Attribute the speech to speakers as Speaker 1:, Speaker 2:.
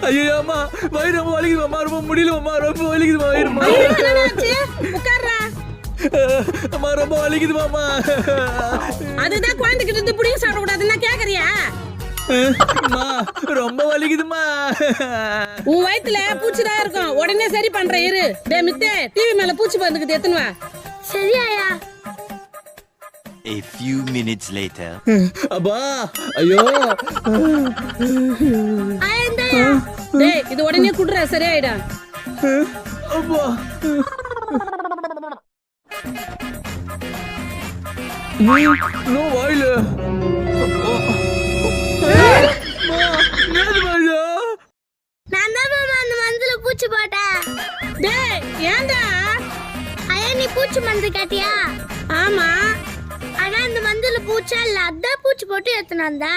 Speaker 1: ஐயோ அம்மா வயிறு ரொம்ப வலிக்குதுமா, ரொம்ப முடியலம்மா, ரொம்ப வலிக்குதுமா வயிறுமா.
Speaker 2: உட்கார்றா.
Speaker 1: அம்மா ரொம்ப வலிக்குதுமாமா.
Speaker 2: அதுதான் குழந்தைகிட்ட இருந்து புடிங்க சாப்பிட கூடாதுன்னா கேக்குறியா?
Speaker 1: அம்மா ரொம்ப வலிக்குதுமா.
Speaker 2: உன் வயித்துல பூச்சிதான் இருக்கும், உடனே சரி பண்ற இரு. டேய் மித்தே, டிவி மேல பூச்சி பந்துக்குது, எத்துன்னு வா.
Speaker 3: சரி ஆயா.
Speaker 4: A few minutes later.
Speaker 1: அப்பா ஐயோ.
Speaker 3: ஆயா இந்தாயா.
Speaker 2: டேய் இது உடனே குடுறா, சரியாயிடும்.
Speaker 1: அப்பா நோ வாயில.
Speaker 3: நான் தான் மாமா அந்த மருந்துல பூச்சி போட்டேன்.
Speaker 2: டேய் ஏன்டா?
Speaker 3: ஆயா நீ பூச்சி மருந்து கேட்டியா?
Speaker 2: ஆமா.
Speaker 3: ஆனா அந்த மருந்துல பூச்சா இல்ல, அதான் பூச்சி போட்டு எடுத்துன்னு வந்தா.